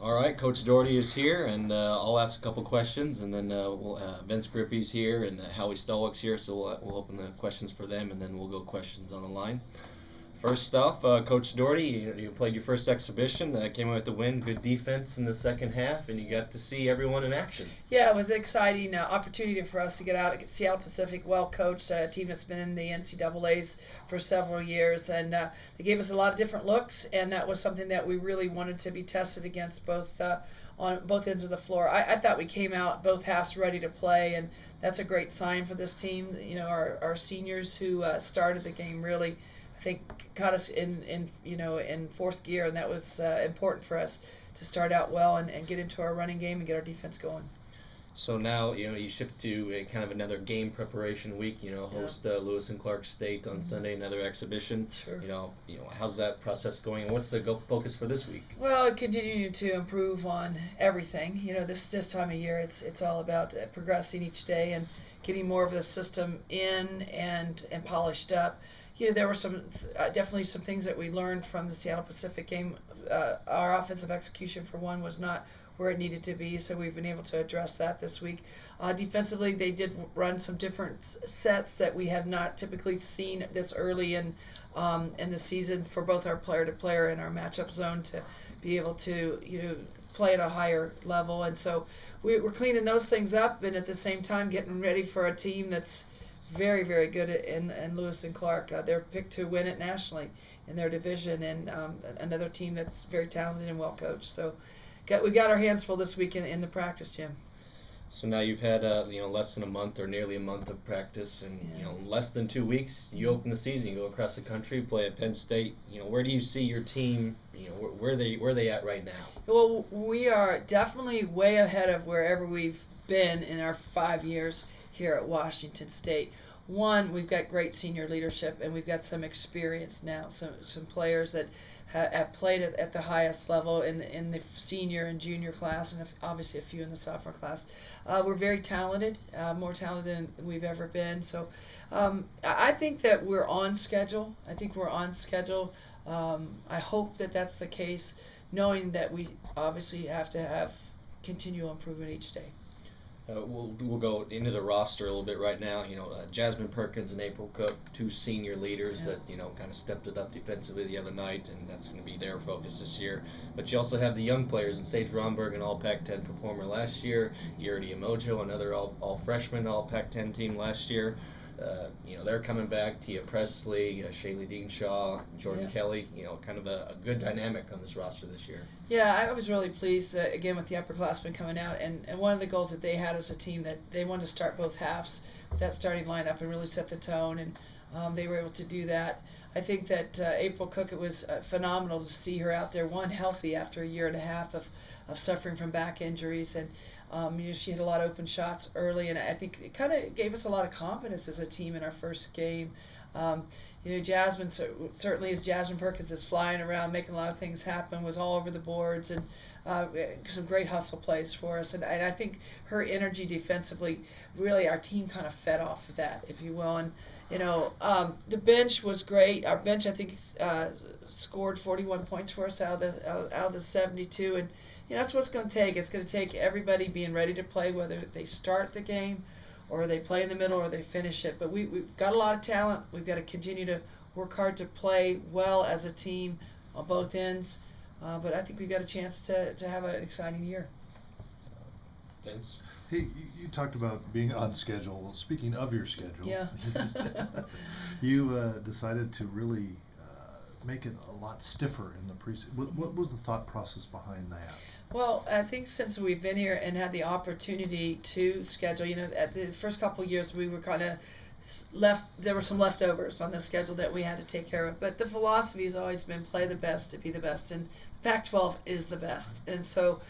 All right, Coach Daugherty is here, and I'll ask a couple questions, and then Vince Grippy's here, and Howie Stolwick's here, so we'll open the questions for them, and then we'll go questions on the line. First off, Coach Daugherty, you played your first exhibition, came out with the win, good defense in the second half, and you got to see everyone in action. Yeah, it was an exciting opportunity for us to get out at Seattle Pacific, well coached, a team that's been in the NCAA's for several years, and they gave us a lot of different looks, and that was something that we really wanted to be tested against both on both ends of the floor. I thought we came out both halves ready to play, and that's a great sign for this team. Our seniors who started the game really, I think, caught us in fourth gear, and that was important for us to start out well and get into our running game and get our defense going. So now you shift to a kind of another game preparation week. Host Lewis and Clark State on Sunday, another exhibition. Sure. How's that process going, and what's the focus for this week? Well, continuing to improve on everything. This time of year, it's all about progressing each day and getting more of the system in and polished up. There were definitely some things that we learned from the Seattle Pacific game. Our offensive execution, for one, was not where it needed to be, so we've been able to address that this week. Defensively, they did run some different sets that we have not typically seen this early in the season for both our player-to-player and our matchup zone to be able to play at a higher level. And so we're cleaning those things up, and at the same time getting ready for a team that's very, very good in Lewis and Clark. They're picked to win it nationally in their division, and another team that's very talented and well coached. So we got our hands full this week in the practice gym. So now you've had less than a month or nearly a month of practice, and less than 2 weeks you open the season. You go across the country, play at Penn State. Where do you see your team? Where are they at right now? Well, we are definitely way ahead of wherever we've been in our 5 years here at Washington State. One, we've got great senior leadership, and we've got some experience now. Some players that have played at the highest level in the senior and junior class, and obviously a few in the sophomore class. We're very talented, more talented than we've ever been. So I think that we're on schedule. I hope that that's the case, knowing that we obviously have to have continual improvement each day. We'll go into the roster a little bit right now. Jasmine Perkins and April Cook, two senior leaders that kind of stepped it up defensively the other night, and that's going to be their focus this year. But you also have the young players, and Sage Romberg, an All Pac-10 performer last year. Garrity Emojo, another all freshman All Pac-10 team last year. They're coming back. Tia Presley, Shaylee Deanshaw, Jordan Kelly. Kind of a good dynamic on this roster this year. Yeah, I was really pleased again with the upperclassmen coming out, and one of the goals that they had as a team that they wanted to start both halves with that starting lineup and really set the tone, and they were able to do that. I think that April Cook, it was phenomenal to see her out there, one, healthy after a year and a half of suffering from back injuries, and she had a lot of open shots early, and I think it kind of gave us a lot of confidence as a team in our first game. Jasmine, certainly as Jasmine Perkins is flying around, making a lot of things happen, was all over the boards, and some great hustle plays for us. And I think her energy defensively, really our team kind of fed off of that, if you will. And the bench was great. Our bench, I think, scored 41 points for us out of the 72, and that's what it's going to take. It's going to take everybody being ready to play, whether they start the game or they play in the middle or they finish it. But we've got a lot of talent. We've got to continue to work hard to play well as a team on both ends. But I think we've got a chance to have an exciting year. Vince? Hey, you talked about being on schedule. Speaking of your schedule, Yeah. you decided to really make it a lot stiffer in the preseason. What was the thought process behind that? Well, I think since we've been here and had the opportunity to schedule, at the first couple of years we were kind of there were some leftovers on the schedule that we had to take care of. But the philosophy has always been play the best to be the best, and Pac-12 is the best. And so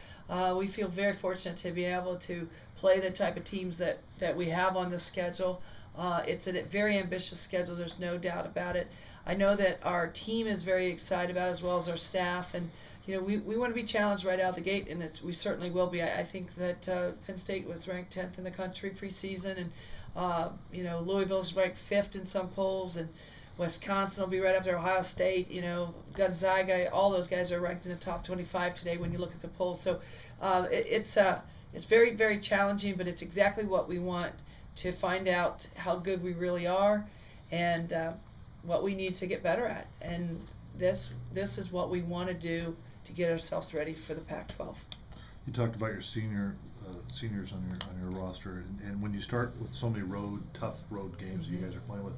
we feel very fortunate to be able to play the type of teams that we have on the schedule. It's a very ambitious schedule, there's no doubt about it. I know that our team is very excited about it, as well as our staff, and we want to be challenged right out of the gate, and we certainly will be. I think that Penn State was ranked 10th in the country preseason, and Louisville's ranked 5th in some polls, and Wisconsin will be right up there. Ohio State, Gonzaga, all those guys are ranked in the top 25 today when you look at the polls. So it's very, very challenging, but it's exactly what we want to find out how good we really are and what we need to get better at. And this is what we want to do to get ourselves ready for the Pac-12. You talked about your seniors on your roster, and when you start with so many tough road games that you guys are playing with,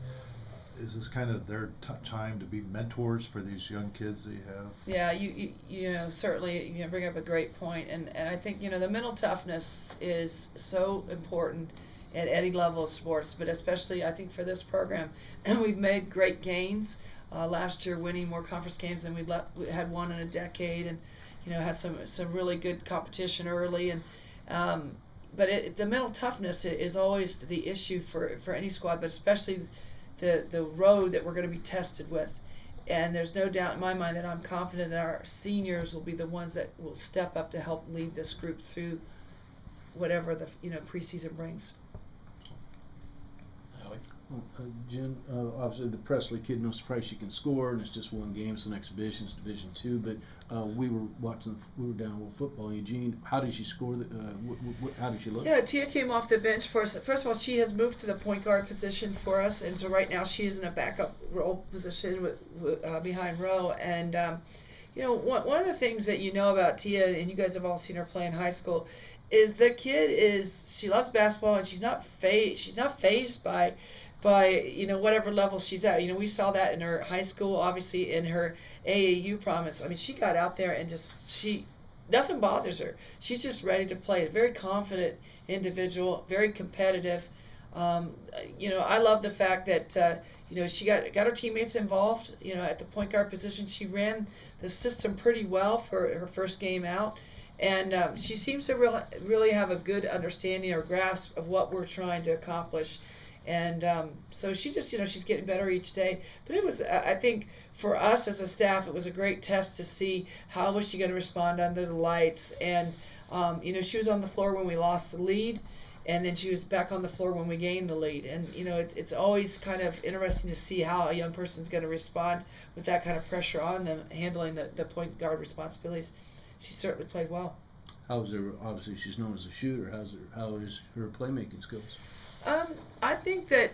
is this kind of their time to be mentors for these young kids that you have? Yeah, you certainly bring up a great point, and I think the mental toughness is so important at any level of sports, but especially I think for this program. And we've made great gains. Last year, winning more conference games than we had won in a decade, and had some really good competition early. And but the mental toughness is always the issue for any squad, but especially the road that we're going to be tested with. And there's no doubt in my mind that I'm confident that our seniors will be the ones that will step up to help lead this group through whatever the preseason brings. Jen, obviously the Presley kid, no surprise she can score, and it's just one game, it's an exhibition, it's Division II. But we were down with football. Eugene, how did she score? How did she look? Yeah, Tia came off the bench for us. First of all, she has moved to the point guard position for us, and so right now she is in a backup role position behind Rowe. And one of the things that about Tia, and you guys have all seen her play in high school, is the kid she loves basketball, and she's not fazed by whatever level she's at. We saw that in her high school, obviously in her AAU promise. I mean, she got out there and nothing bothers her. She's just ready to play. A very confident individual, very competitive. I love the fact that she got her teammates involved. At the point guard position, she ran the system pretty well for her first game out. And she seems to really have a good understanding or grasp of what we're trying to accomplish. And so she just, she's getting better each day. But it was, I think, for us as a staff, it was a great test to see how was she going to respond under the lights. And, she was on the floor when we lost the lead, and then she was back on the floor when we gained the lead. And, it's always kind of interesting to see how a young person's going to respond with that kind of pressure on them, handling the point guard responsibilities. She certainly played well. Obviously she's known as a shooter. How is her playmaking skills? I think that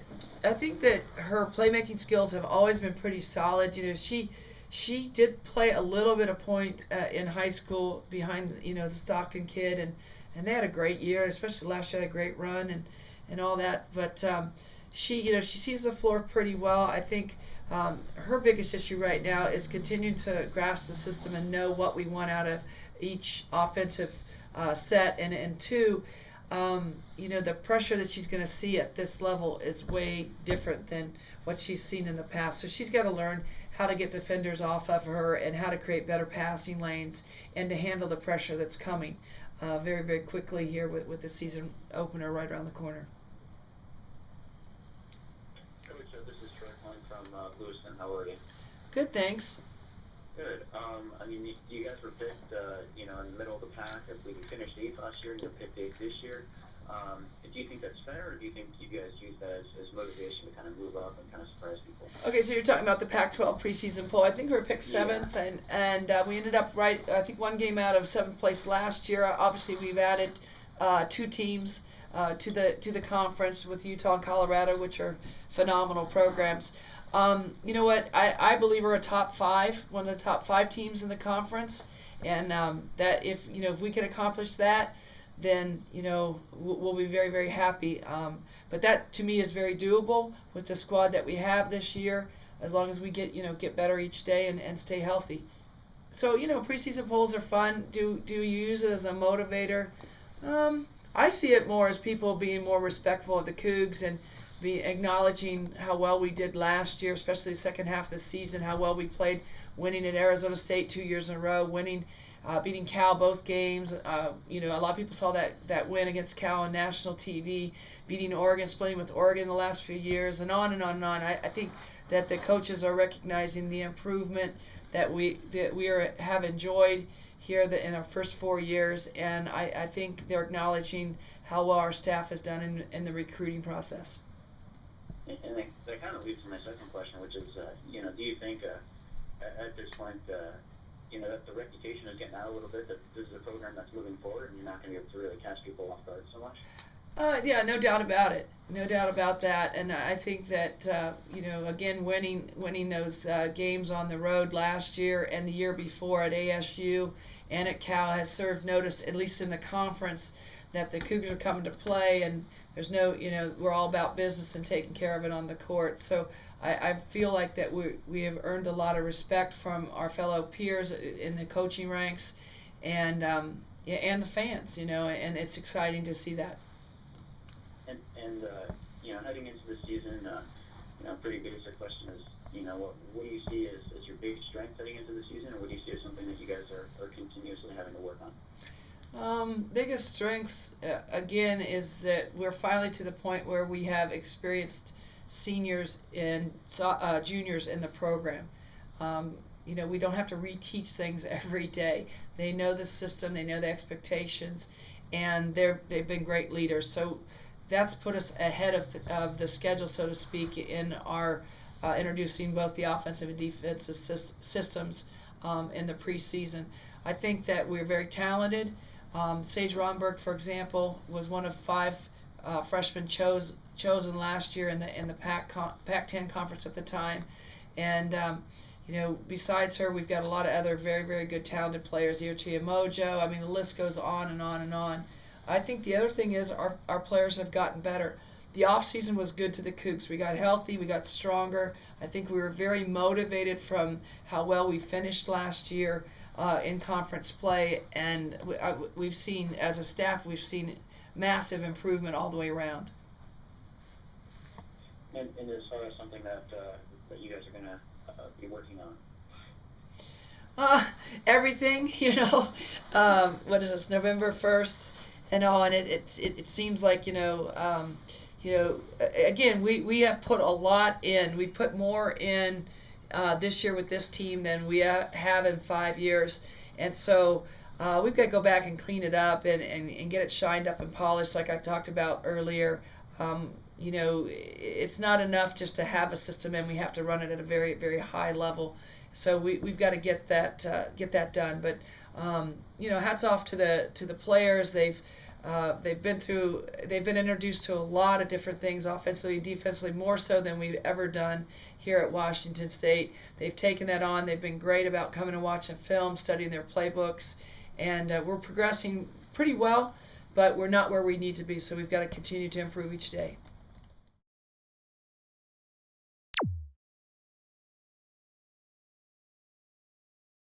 her playmaking skills have always been pretty solid. She did play a little bit of point in high school behind the Stockton kid, and they had a great year, especially last year. They had a great run and all that. But she sees the floor pretty well. I think her biggest issue right now is continuing to grasp the system and know what we want out of each offensive set, and two. The pressure that she's going to see at this level is way different than what she's seen in the past. So she's got to learn how to get defenders off of her and how to create better passing lanes and to handle the pressure that's coming very, very quickly here with the season opener right around the corner. Coach, this is Troy calling from Lewiston. How are you? Good, thanks. Good. You guys were picked, in the middle of the pack. I believe you finished 8th last year, and you're picked 8th this year. Do you think that's fair, or do you think you guys use that as motivation to kind of move up and kind of surprise people? Okay, so you're talking about the Pac-12 preseason poll. I think we were picked 7th, and we ended up I think one game out of 7th place last year. Obviously, we've added 2 teams to the conference with Utah and Colorado, which are phenomenal programs. You know what? I believe we're one of the top 5 teams in the conference, and that if we can accomplish that, then we'll be very, very happy. But that to me is very doable with the squad that we have this year, as long as we get better each day and stay healthy. So preseason polls are fun. Do you use it as a motivator? I see it more as people being more respectful of the Cougs and acknowledging how well we did last year, especially the second half of the season, how well we played, winning at Arizona State 2 years in a row, beating Cal both games. A lot of people saw that win against Cal on national TV, beating Oregon, splitting with Oregon the last few years, and on and on and on. I think that the coaches are recognizing the improvement that we have enjoyed here in our first 4 years, and I think they're acknowledging how well our staff has done in the recruiting process. And that kind of leads to my second question, which is, do you think at this point, that the reputation is getting out a little bit, that this is a program that's moving forward and you're not going to be able to really catch people off guard so much? Yeah, no doubt about it. No doubt about that. And I think that again, winning those games on the road last year and the year before at ASU and at Cal has served notice, at least in the conference, that the Cougs are coming to play, and there's no, we're all about business and taking care of it on the court. So I feel like that we have earned a lot of respect from our fellow peers in the coaching ranks, and and the fans, and it's exciting to see that. And heading into the season, pretty basic question is, what do you see as your big strength heading into the season, or what do you see as something that you guys are continuously having to work on? Biggest strengths, again, is that we're finally to the point where we have experienced seniors and juniors in the program. We don't have to reteach things every day. They know the system, they know the expectations, and they've been great leaders. So that's put us ahead of the schedule, so to speak, in our introducing both the offensive and defensive systems in the preseason. I think that we're very talented. Sage Romberg, for example, was one of 5 freshmen chosen last year in the Pac-10 conference at the time, and besides her, we've got a lot of other very, very good talented players. Irtia Mojo. I mean, the list goes on and on and on. I think the other thing is our players have gotten better. The off season was good to the Cougs. We got healthy, we got stronger. I think we were very motivated from how well we finished last year in conference play, and we've seen, as a staff, we've seen massive improvement all the way around. And as far as something that you guys are going to be working on? Everything, what is this, November 1st? And it seems like again, we have put a lot in. We've put more in this year with this team than we have in 5 years, and so we've got to go back and clean it up and get it shined up and polished, like I talked about earlier. It's not enough just to have a system, and we have to run it at a very, very high level. So we've got to get that done. But hats off to the players. They've been introduced to a lot of different things, offensively, defensively, more so than we've ever done here at Washington State. They've taken that on. They've been great about coming and watching film, studying their playbooks, and we're progressing pretty well, but we're not where we need to be. So we've got to continue to improve each day.